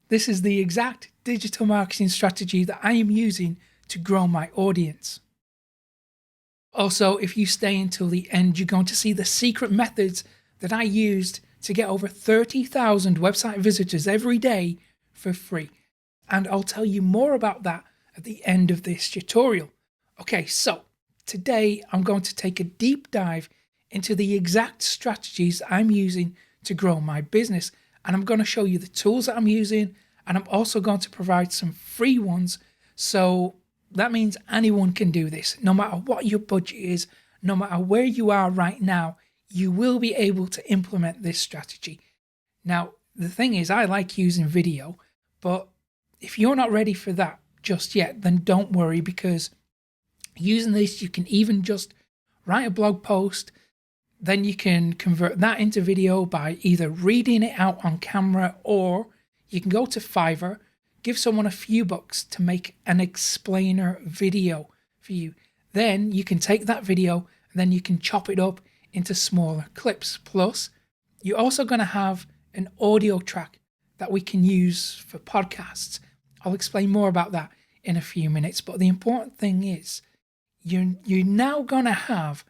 This is the exact digital marketing strategy that I am using to grow my audience. Also, if you stay until the end, you're going to see the secret methods that I used to get over 30,000 website visitors every day for free. And I'll tell you more about that at the end of this tutorial. Okay, so today I'm going to take a deep dive into the exact strategies I'm using to grow my business. And I'm going to show you the tools that I'm using, and I'm also going to provide some free ones. So that means anyone can do this. No matter what your budget is, no matter where you are right now, you will be able to implement this strategy. Now, the thing is, I like using video, but if you're not ready for that just yet, then don't worry, because using this, you can even just write a blog post. Then you can convert that into video by either reading it out on camera, or you can go to Fiverr, give someone a few bucks to make an explainer video for you. Then you can take that video and then you can chop it up into smaller clips. Plus, you're also going to have an audio track that we can use for podcasts. I'll explain more about that in a few minutes. But the important thing is, you're now going to have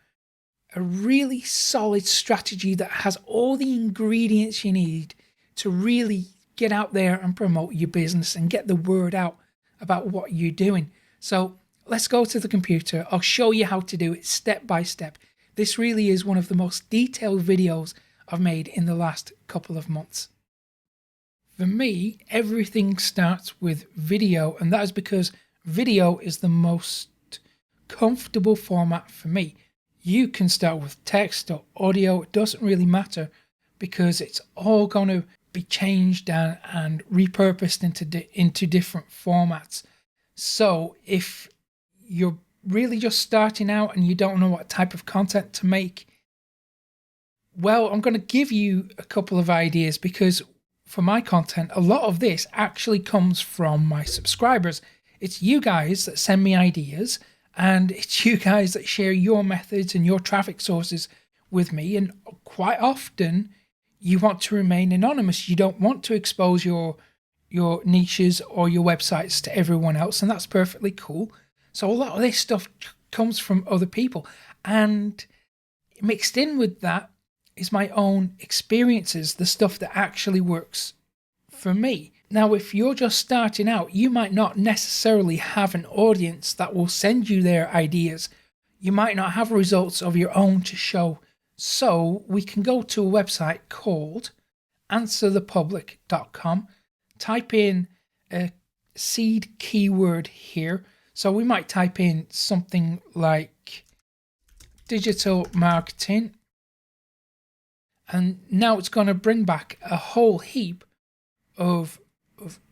a really solid strategy that has all the ingredients you need to really get out there and promote your business and get the word out about what you're doing. So let's go to the computer. I'll show you how to do it step by step. This really is one of the most detailed videos I've made in the last couple of months. For me, everything starts with video, and that is because video is the most comfortable format for me. You can start with text or audio, it doesn't really matter, because it's all going to be changed and repurposed into different formats. So if you're really just starting out and you don't know what type of content to make, well, I'm going to give you a couple of ideas, because for my content, a lot of this actually comes from my subscribers. It's you guys that send me ideas, and it's you guys that share your methods and your traffic sources with me. And quite often you want to remain anonymous. You don't want to expose your niches or your websites to everyone else, and that's perfectly cool. So a lot of this stuff comes from other people, and mixed in with that is my own experiences, the stuff that actually works for me. Now, if you're just starting out, you might not necessarily have an audience that will send you their ideas. You might not have results of your own to show. So we can go to a website called answerthepublic.com, type in a seed keyword here. So we might type in something like digital marketing. And now it's going to bring back a whole heap of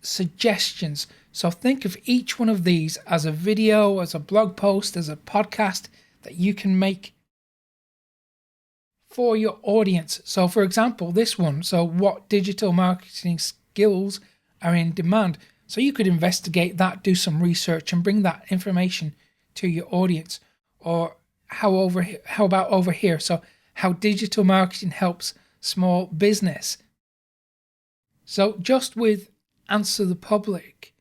suggestions. So think of each one of these as a video, as a blog post, as a podcast that you can make for your audience. So for example, this one, so what digital marketing skills are in demand? So you could investigate that, do some research and bring that information to your audience. Or how about over here? So how digital marketing helps small business. So just with Answer the Public,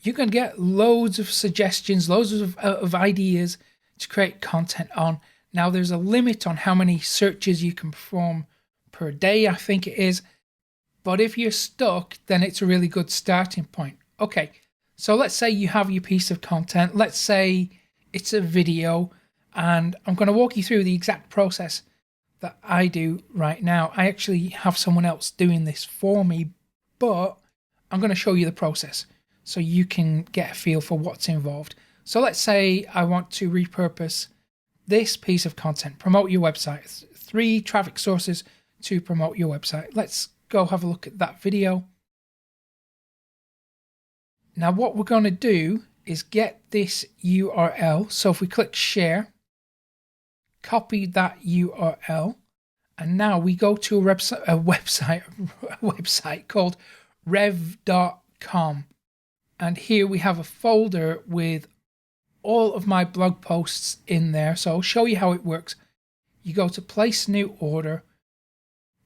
you can get loads of suggestions, loads of ideas to create content on. Now there's a limit on how many searches you can perform per day, I think it is. But if you're stuck, then it's a really good starting point. Okay, so let's say you have your piece of content. Let's say it's a video, and I'm going to walk you through the exact process that I do right now. I actually have someone else doing this for me, but I'm going to show you the process so you can get a feel for what's involved. So let's say I want to repurpose this piece of content, promote your website, 3 traffic sources to promote your website. Let's go have a look at that video. Now what we're going to do is get this URL. So if we click share, copy that URL, and now we go to a website called rev.com, and here we have a folder with all of my blog posts in there. So I'll show you how it works. You go to place new order.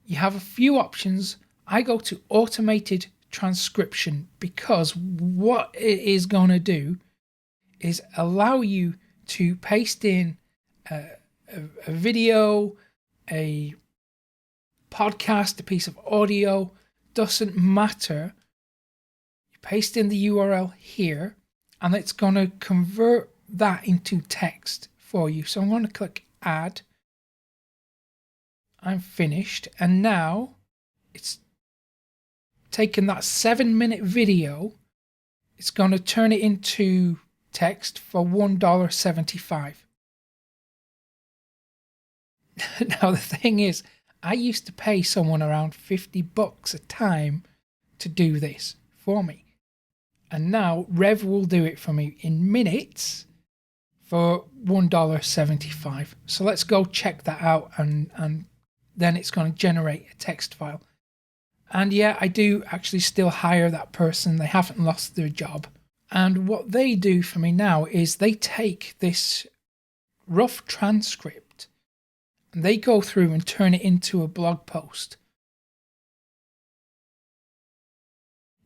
You have a few options. I go to automated transcription, because what it is going to do is allow you to paste in a video, a podcast, a piece of audio, doesn't matter. You paste in the URL here and it's going to convert that into text for you. So I'm going to click add. I'm finished, and now it's taken that 7-minute video, it's going to turn it into text for $1.75. Now the thing is, I used to pay someone around $50 a time to do this for me, and now Rev will do it for me in minutes for $1.75. So let's go check that out, and then it's going to generate a text file. And yeah, I do actually still hire that person. They haven't lost their job. And what they do for me now is they take this rough transcript and they go through and turn it into a blog post.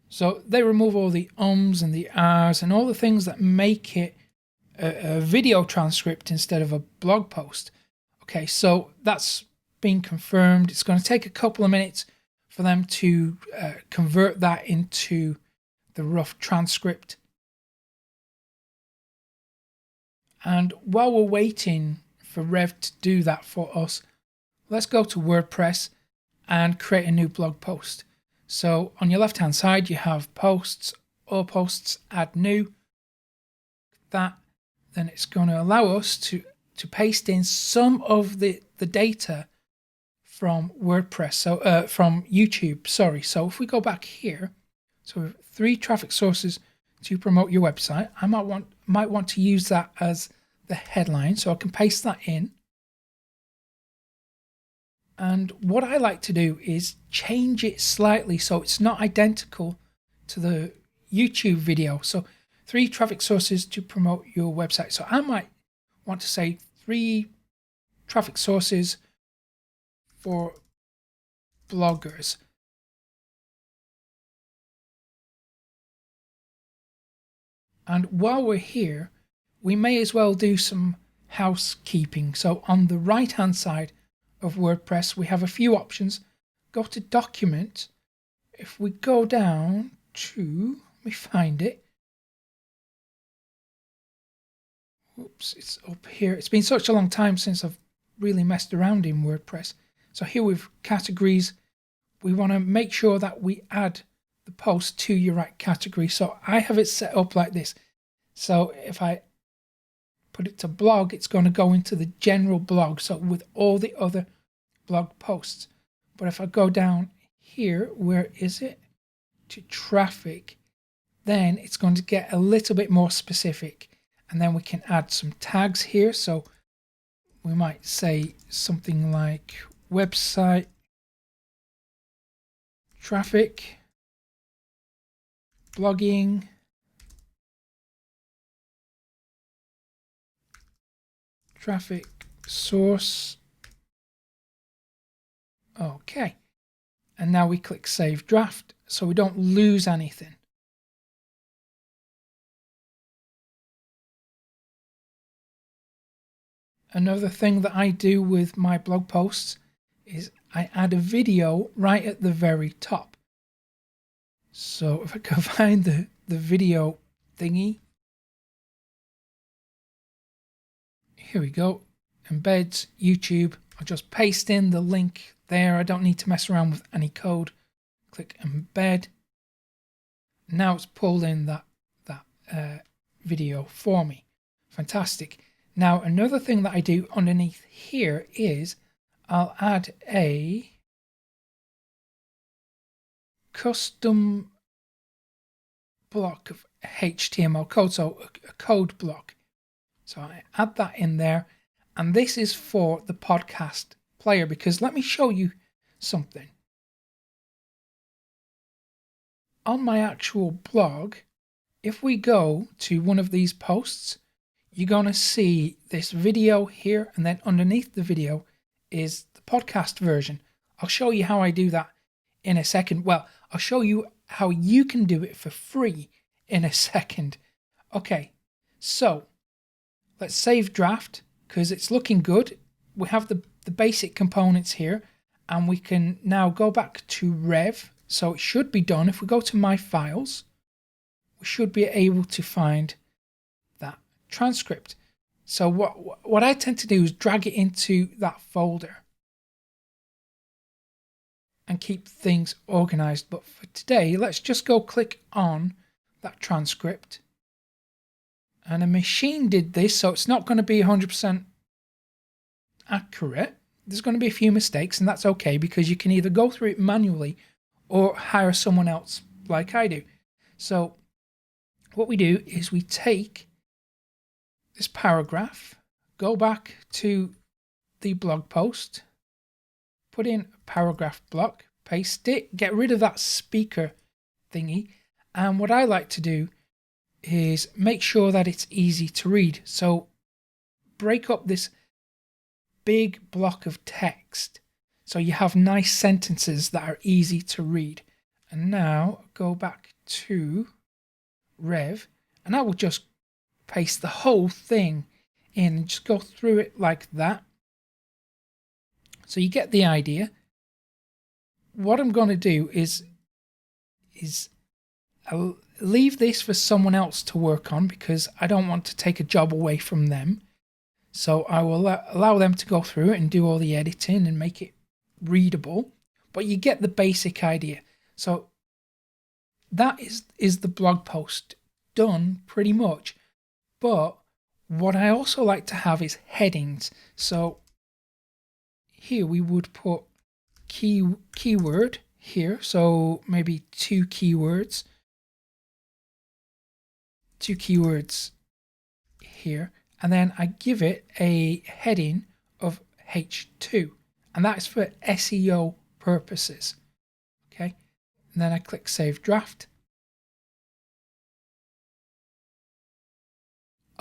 So they remove all the ums and the ahs and all the things that make it a video transcript instead of a blog post. Okay, so that's been confirmed. It's going to take a couple of minutes for them to convert that into the rough transcript. And while we're waiting for Rev to do that for us, let's go to WordPress and create a new blog post. So on your left hand side you have posts, all posts, add new. That, then it's going to allow us to paste in some of the data from WordPress, so from YouTube, sorry. So if we go back here, so we have 3 traffic sources to promote your website. I might want to use that as the headline, so I can paste that in. And what I like to do is change it slightly so it's not identical to the YouTube video. So 3 traffic sources to promote your website. So I might want to say 3 traffic sources for bloggers. And while we're here, we may as well do some housekeeping. So on the right hand side of WordPress, we have a few options. Go to document. If we go down to, let me find it. Oops, it's up here. It's been such a long time since I've really messed around in WordPress. So here with categories, we want to make sure that we add the post to your right category. So I have it set up like this. So if I put it to blog, it's going to go into the general blog, so with all the other blog posts. But if I go down here, where is it? To traffic, then it's going to get a little bit more specific. And then we can add some tags here. So we might say something like website traffic, blogging, traffic source. Okay. And now we click Save Draft so we don't lose anything. Another thing that I do with my blog posts is I add a video right at the very top. So if I can find the video thingy. Here we go. Embeds, YouTube. I'll just paste in the link there. I don't need to mess around with any code. Click embed. Now it's pulled in that video for me. Fantastic. Now another thing that I do underneath here is I'll add a custom block of HTML code, so a code block. So I add that in there, and this is for the podcast player, because let me show you something. On my actual blog, if we go to one of these posts, you're going to see this video here, and then underneath the video is the podcast version. I'll show you how I do that in a second. Well, I'll show you how you can do it for free in a second. Okay, so let's save draft because it's looking good. We have the basic components here, and we can now go back to Rev. So it should be done. If we go to My Files, we should be able to find that transcript. So what I tend to do is drag it into that folder and keep things organized. But for today, let's just go click on that transcript. And a machine did this, so it's not going to be 100% accurate. There's going to be a few mistakes, and that's okay because you can either go through it manually or hire someone else like I do. So what we do is we take this paragraph, go back to the blog post, put in a paragraph block, paste it, get rid of that speaker thingy. And what I like to do is make sure that it's easy to read. So break up this big block of text so you have nice sentences that are easy to read. And now go back to Rev, and I will just paste the whole thing in and just go through it like that. So you get the idea. What I'm going to do is I'll leave this for someone else to work on because I don't want to take a job away from them. So I will allow them to go through it and do all the editing and make it readable. But you get the basic idea. So that is the blog post done pretty much. But what I also like to have is headings. So here we would put keyword here. So maybe two keywords here. And then I give it a heading of H2. And that's for SEO purposes. Okay. And then I click Save Draft.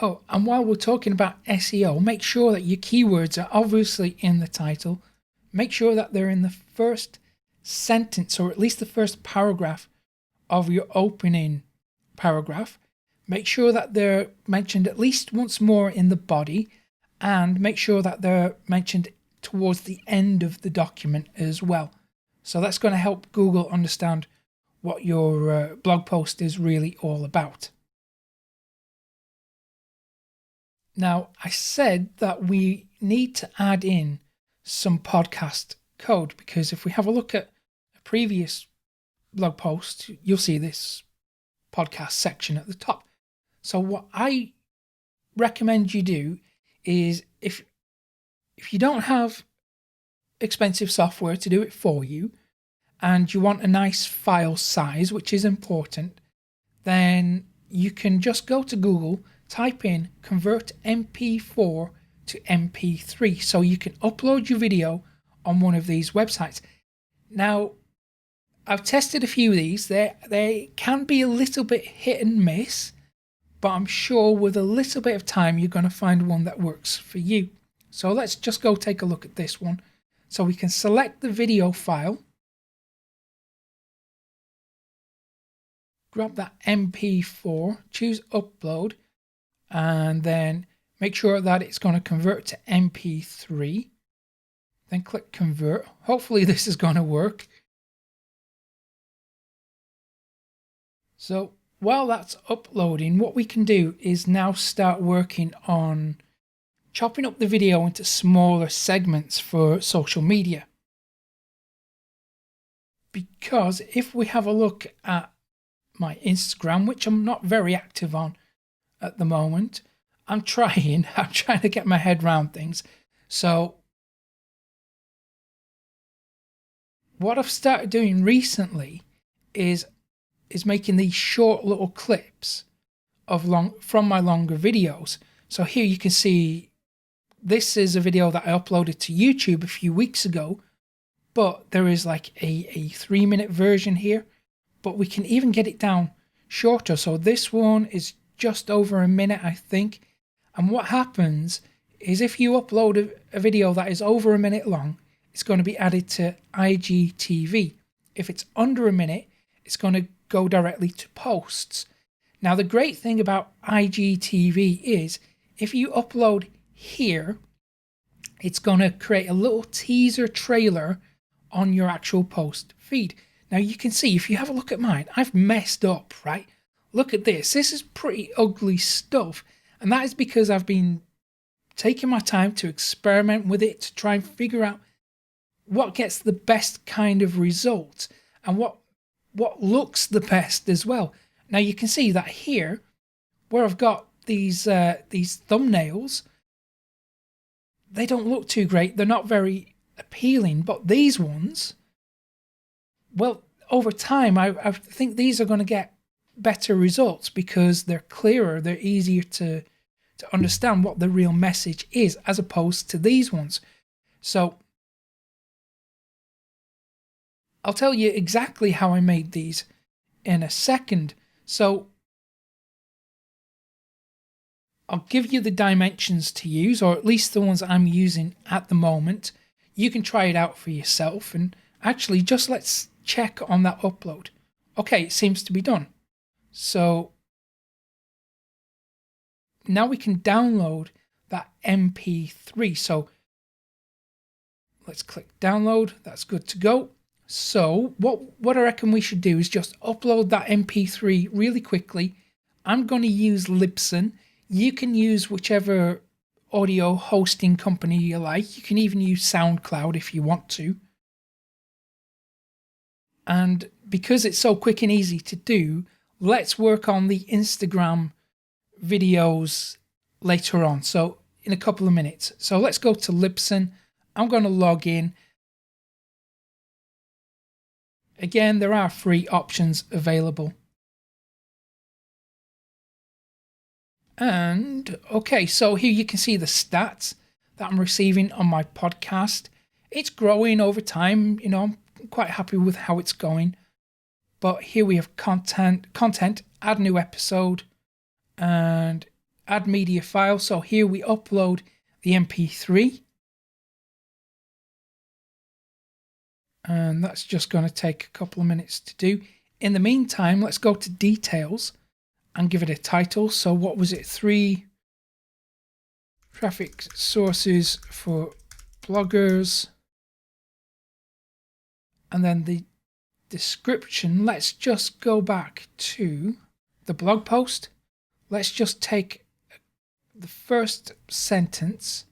Oh, and while we're talking about SEO, make sure that your keywords are obviously in the title. Make sure that they're in the first sentence or at least the first paragraph of your opening paragraph. Make sure that they're mentioned at least once more in the body, and make sure that they're mentioned towards the end of the document as well. So that's going to help Google understand what your blog post is really all about. Now, I said that we need to add in some podcast code because if we have a look at a previous blog post, you'll see this podcast section at the top. So what I recommend you do is if you don't have expensive software to do it for you and you want a nice file size, which is important, then you can just go to Google, type in convert MP4 to MP3 so you can upload your video on one of these websites. Now, I've tested a few of these. They can be a little bit hit and miss, but I'm sure with a little bit of time you're going to find one that works for you. So let's just go take a look at this one. So we can select the video file, grab that MP4, choose upload, and then make sure that it's going to convert to MP3. Then click convert. Hopefully this is going to work. So while that's uploading, what we can do is now start working on chopping up the video into smaller segments for social media. Because if we have a look at my Instagram, which I'm not very active on at the moment, I'm trying to get my head around things. So what I've started doing recently is making these short little clips from my longer videos. So here you can see this is a video that I uploaded to YouTube a few weeks ago, but there is like a 3-minute version here, but we can even get it down shorter. So this one is just over a minute, I think. And what happens is if you upload a video that is over a minute long, it's going to be added to IGTV. If it's under a minute, it's going to go directly to posts. Now, the great thing about IGTV is if you upload here, it's going to create a little teaser trailer on your actual post feed. Now, you can see, if you have a look at mine, I've messed up, right? Look at this. This is pretty ugly stuff. And that is because I've been taking my time to experiment with it, to try and figure out what gets the best kind of result and what looks the best as well. Now you can see that here, where I've got these thumbnails, they don't look too great. They're not very appealing, but these ones, well, over time, I think these are going to get better results because they're clearer, they're easier to understand what the real message is, as opposed to these ones. So I'll tell you exactly how I made these in a second. So I'll give you the dimensions to use, or at least the ones I'm using at the moment. You can try it out for yourself, and actually just let's check on that upload. Okay, it seems to be done. So now we can download that MP3. So let's click download. That's good to go. So what I reckon we should do is just upload that MP3 really quickly. I'm going to use Libsyn. You can use whichever audio hosting company you like. You can even use SoundCloud if you want to. And because it's so quick and easy to do, let's work on the Instagram videos later on. So in a couple of minutes. So let's go to Libsyn. I'm going to log in. Again, there are free options available. And okay, so here you can see the stats that I'm receiving on my podcast. It's growing over time. You know, I'm quite happy with how it's going. But here we have content, add new episode, and add media file. So here we upload the MP3. And that's just going to take a couple of minutes to do. In the meantime, let's go to details and give it a title. So what was it? 3 traffic sources for bloggers. And then the description, let's just go back to the blog post. Let's just take the first sentence,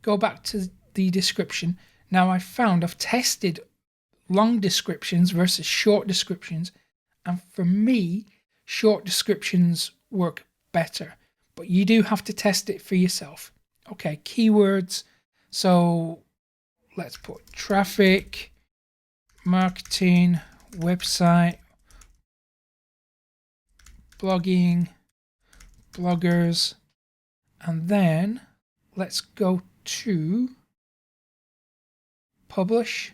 go back to the description. Now I've tested long descriptions versus short descriptions, and for me, short descriptions work better, but you do have to test it for yourself. Okay, keywords. So let's put traffic, marketing, website, blogging, bloggers, and then let's go to publish.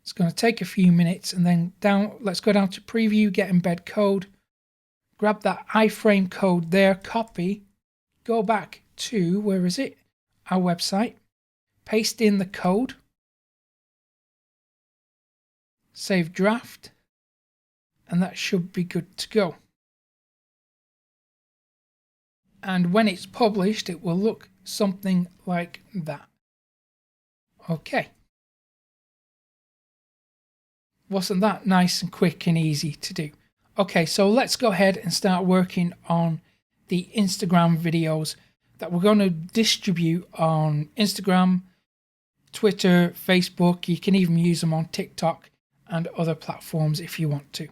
It's going to take a few minutes, and then let's go down to preview, get embed code, grab that iframe code there, copy, go back to, where is it? Our website, paste in the code, save draft, and that should be good to go. And when it's published, it will look something like that. Okay. Wasn't that nice and quick and easy to do? Okay, so let's go ahead and start working on the Instagram videos that we're going to distribute on Instagram, Twitter, Facebook. You can even use them on TikTok and other platforms if you want to.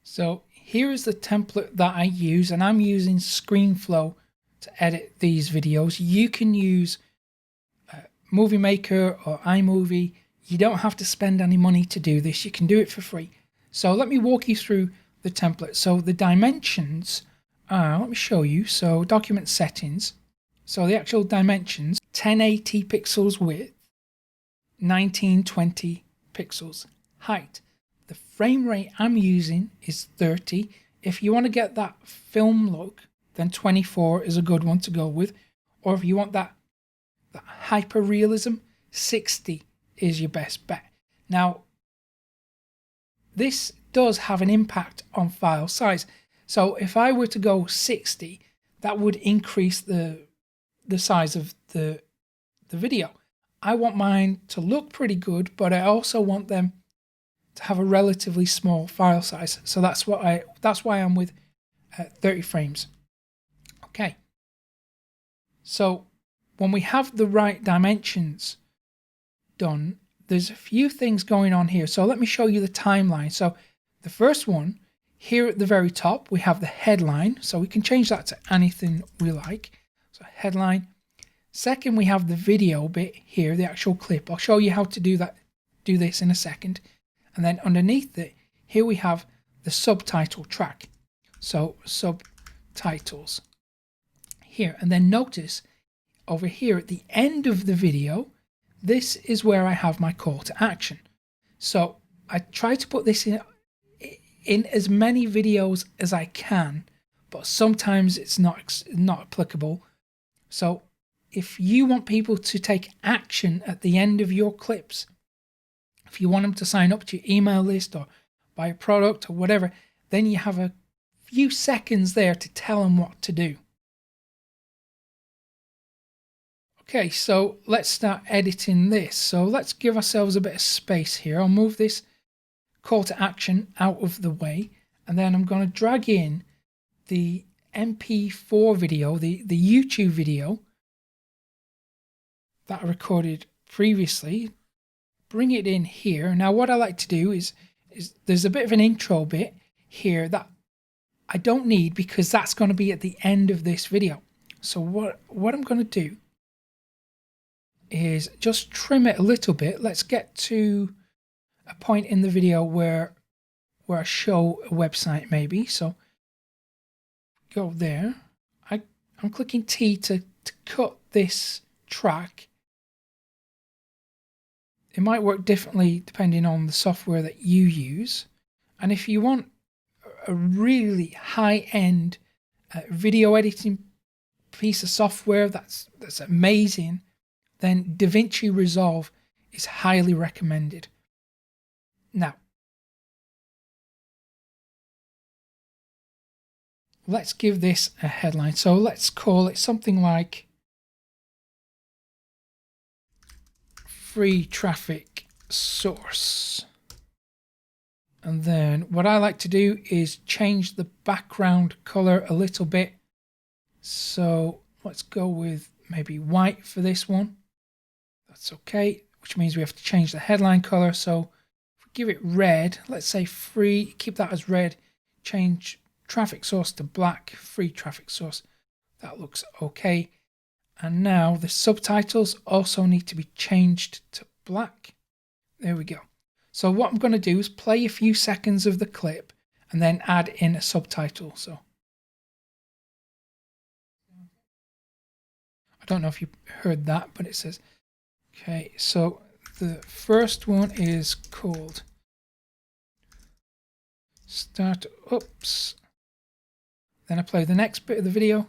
So here is the template that I use, and I'm using ScreenFlow to edit these videos. You can use Movie Maker or iMovie. You don't have to spend any money to do this. You can do it for free. So let me walk you through the template. So the dimensions are, let me show you. So document settings. So the actual dimensions, 1080 pixels width, 1920 pixels height. The frame rate I'm using is 30. If you want to get that film look, then 24 is a good one to go with. Or if you want that hyper realism, 60 is your best bet. Now, this does have an impact on file size. So if I were to go 60, that would increase the size of the video. I want mine to look pretty good, but I also want them to have a relatively small file size. So that's why I'm with 30 frames. Okay. So when we have the right dimensions done, there's a few things going on here. So let me show you the timeline. So the first one, here at the very top, we have the headline. So we can change that to anything we like. So headline. Second, we have the video bit here, the actual clip. I'll show you how to do this in a second. And then underneath it, here we have the subtitle track. So subtitles here. And then notice over here at the end of the video, this is where I have my call to action. So I try to put this in as many videos as I can, but sometimes it's not applicable. So if you want people to take action at the end of your clips, if you want them to sign up to your email list or buy a product or whatever, then you have a few seconds there to tell them what to do. Okay, so let's start editing this. So let's give ourselves a bit of space here. I'll move this call to action out of the way, and then I'm going to drag in the MP4 video, the YouTube video that I recorded previously. Bring it in here. Now what I like to do is there's a bit of an intro bit here that I don't need because that's going to be at the end of this video. So what I'm going to do is just trim it a little bit. Let's get to a point in the video where I show a website maybe. So go there. I'm clicking T to cut this track. It might work differently depending on the software that you use. And if you want a really high-end video editing piece of software that's amazing, then DaVinci Resolve is highly recommended. Now, let's give this a headline. So let's call it something like free traffic source. And then what I like to do is change the background color a little bit. So let's go with maybe white for this one. That's okay, which means we have to change the headline color. So if we give it red, let's say free, keep that as red, change traffic source to black, free traffic source. That looks okay. And now the subtitles also need to be changed to black. There we go. So what I'm going to do is play a few seconds of the clip and then add in a subtitle. So I don't know if you heard that, but it says, okay, so the first one is called Startups. Then I play the next bit of the video.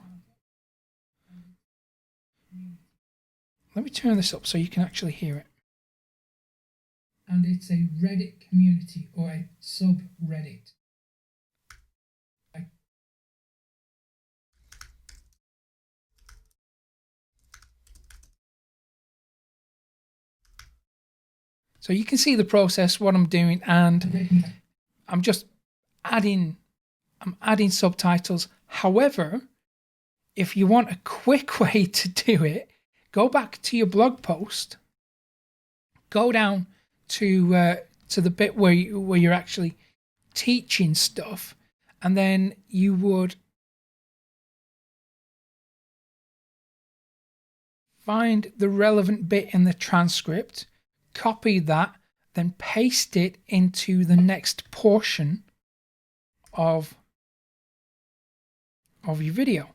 Let me turn this up so you can actually hear it. And it's a Reddit community or a subreddit. So you can see the process, what I'm doing, and I'm just adding subtitles. However, if you want a quick way to do it, go back to your blog post, go down to the bit where you're actually teaching stuff, and then you would find the relevant bit in the transcript, copy that, then paste it into the next portion of your video.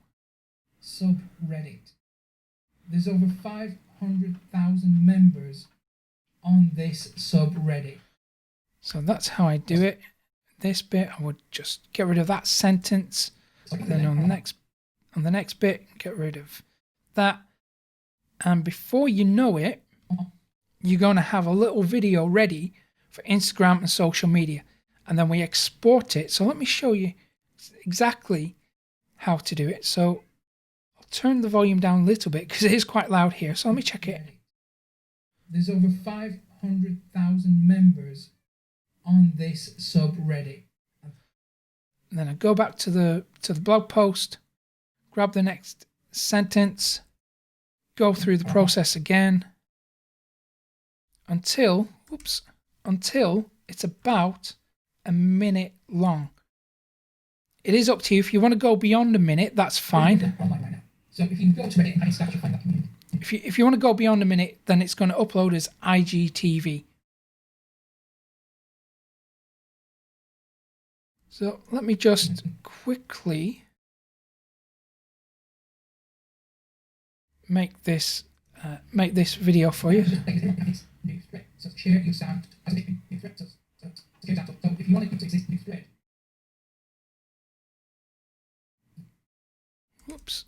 Subreddit. There's over 500,000 members on this subreddit. So that's how I do it. This bit, I would just get rid of that sentence. And then on the next bit, get rid of that. And before you know it, you're going to have a little video ready for Instagram and social media. And then we export it. So let me show you exactly how to do it. So I'll turn the volume down a little bit because it is quite loud here. So let me check it. There's over 500,000 members on this subreddit. And then I go back to the blog post, grab the next sentence, go through the process again until it's about a minute long. It is up to you. If you want to go beyond a minute, that's fine. So if you go to Reddit and start, you'll find that community. If you want to go beyond a minute, then it's going to upload as IGTV. So let me just quickly make this video for you. Whoops.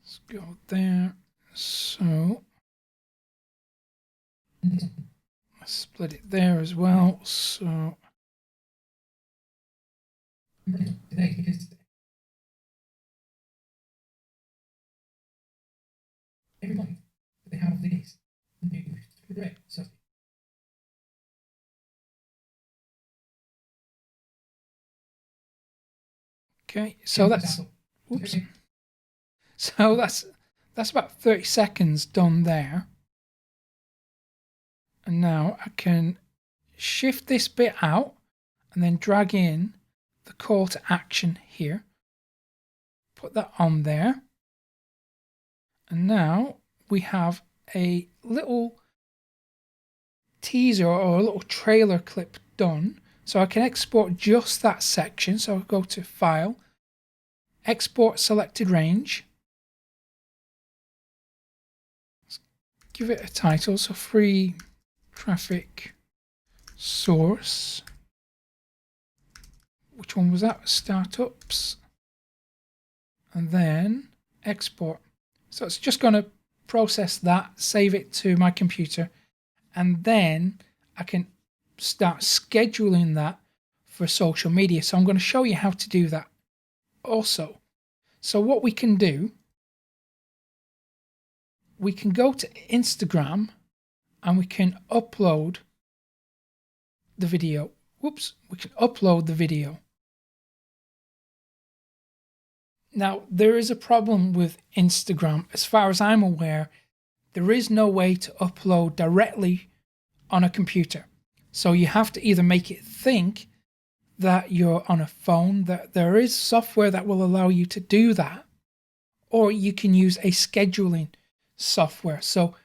Let's go there. So let's split it there as well. So every month they have these new so okay, so that's oops. So that's about 30 seconds done there. And now I can shift this bit out and then drag in the call to action here. Put that on there. And now we have a little teaser or a little trailer clip done. So I can export just that section. So I'll go to File, Export Selected Range. Let's give it a title. So Free Traffic Source. Which one was that? Startups. And then Export. So it's just going to process that, save it to my computer, and then I can start scheduling that for social media. So I'm going to show you how to do that also. So what we can do, we can go to Instagram and we can upload the video. Whoops, we can upload the video. Now, there is a problem with Instagram. As far as I'm aware, there is no way to upload directly on a computer. So you have to either make it think that you're on a phone, that there is software that will allow you to do that, or you can use a scheduling software. So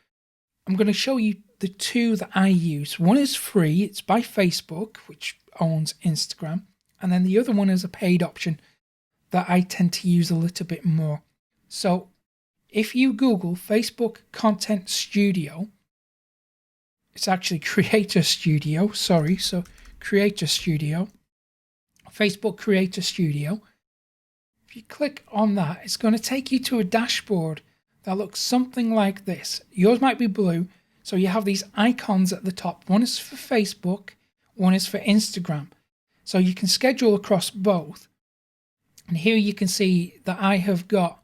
I'm going to show you the two that I use. One is free, it's by Facebook, which owns Instagram, and then the other one is a paid option that I tend to use a little bit more. So if you Google Facebook Content Studio, it's actually Creator Studio, sorry, so Creator Studio, Facebook Creator Studio. If you click on that, it's going to take you to a dashboard that looks something like this. Yours might be blue, so you have these icons at the top. One is for Facebook, one is for Instagram. So you can schedule across both. And here you can see that I have got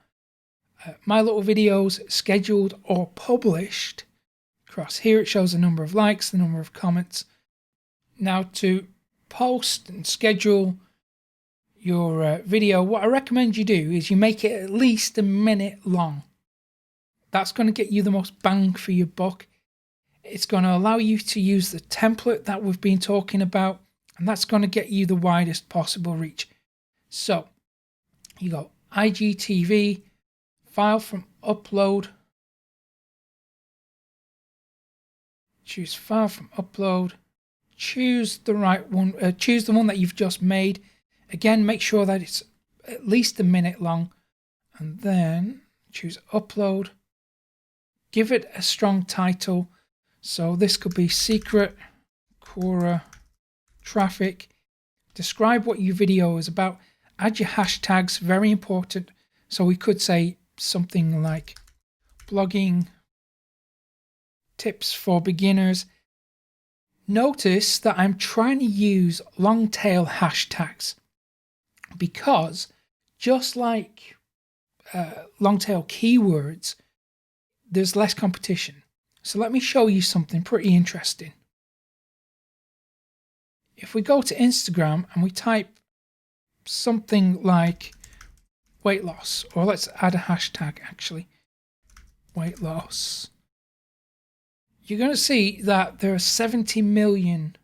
my little videos scheduled or published across here. It shows the number of likes, the number of comments. Now to post and schedule your video, what I recommend you do is you make it at least a minute long. That's going to get you the most bang for your buck. It's going to allow you to use the template that we've been talking about, and that's going to get you the widest possible reach. So you go IGTV, file from upload, choose file from upload, choose the right one, choose the one that you've just made. Again, make sure that it's at least a minute long, and then choose upload, give it a strong title. So this could be secret Quora traffic. Describe what your video is about. Add your hashtags, very important. So we could say something like blogging tips for beginners. Notice that I'm trying to use long tail hashtags because just like long tail keywords, there's less competition. So let me show you something pretty interesting. If we go to Instagram and we type something like weight loss, or let's add a hashtag actually, weight loss, you're going to see that there are 70 million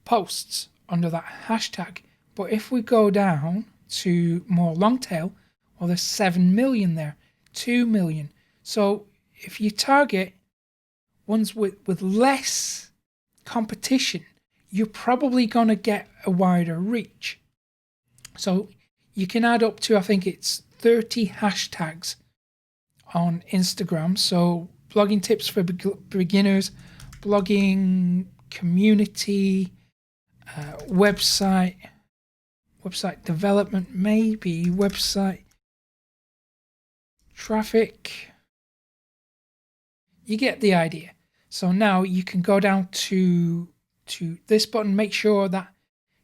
posts under that hashtag. But if we go down to more long tail, well, there's 7 million there, 2 million. So if you target ones with less competition, you're probably going to get a wider reach. So you can add up to, I think it's 30 hashtags on Instagram. So blogging tips for beginners, blogging community, website development, maybe website traffic. You get the idea. So now you can go down to this button, make sure that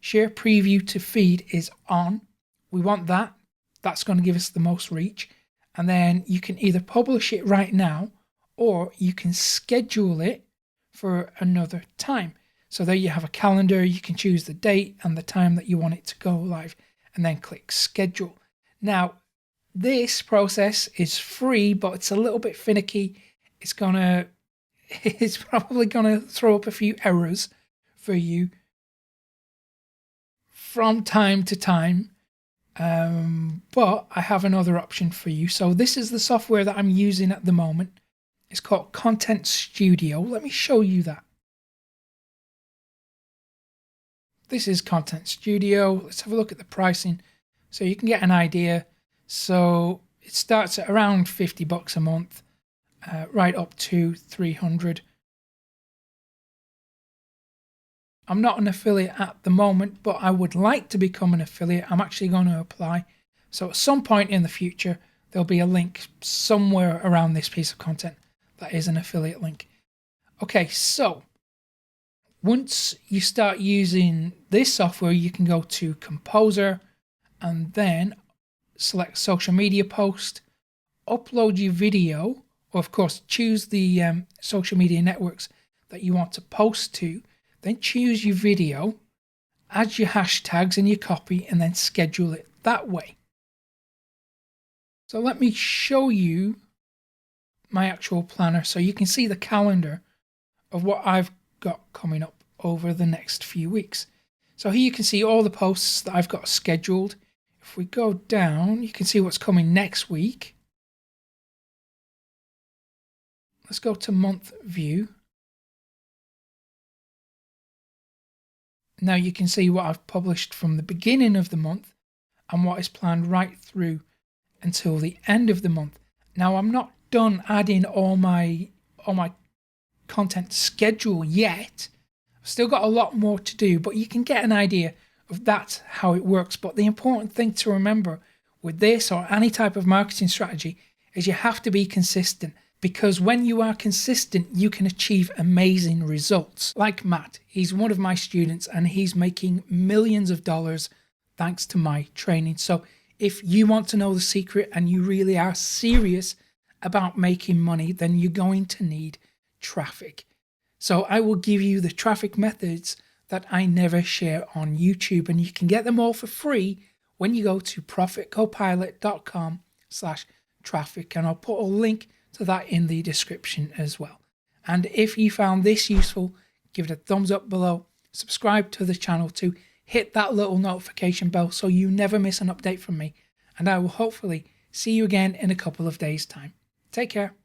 share preview to feed is on. We want that. That's going to give us the most reach. And then you can either publish it right now or you can schedule it for another time. So there you have a calendar. You can choose the date and the time that you want it to go live and then click schedule. Now, this process is free, but it's a little bit finicky. It's probably going to throw up a few errors for you from time to time. But I have another option for you. So this is the software that I'm using at the moment. It's called Content Studio. Let me show you that. This is Content Studio. Let's have a look at the pricing so you can get an idea. So it starts at around $50 a month, right up to $300. I'm not an affiliate at the moment, but I would like to become an affiliate. I'm actually going to apply. So at some point in the future, there'll be a link somewhere around this piece of content that is an affiliate link. Okay, so once you start using this software, you can go to Composer and then select social media post, upload your video, or of course choose the social media networks that you want to post to. Then choose your video, add your hashtags and your copy, and then schedule it that way. So let me show you my actual planner so you can see the calendar of what I've got coming up over the next few weeks. So here you can see all the posts that I've got scheduled. If we go down, you can see what's coming next week. Let's go to month view. Now you can see what I've published from the beginning of the month and what is planned right through until the end of the month. Now I'm not done adding all my content schedule yet. I've still got a lot more to do, but you can get an idea of that's how it works. But the important thing to remember with this or any type of marketing strategy is you have to be consistent. Because when you are consistent, you can achieve amazing results. Like Matt, he's one of my students and he's making millions of dollars thanks to my training. So if you want to know the secret and you really are serious about making money, then you're going to need traffic. So I will give you the traffic methods that I never share on YouTube, and you can get them all for free when you go to profitcopilot.com/traffic, and I'll put a link to that in the description as well. And if you found this useful, give it a thumbs up below, subscribe to the channel too, hit that little notification bell so you never miss an update from me, and I will hopefully see you again in a couple of days' time. Take care.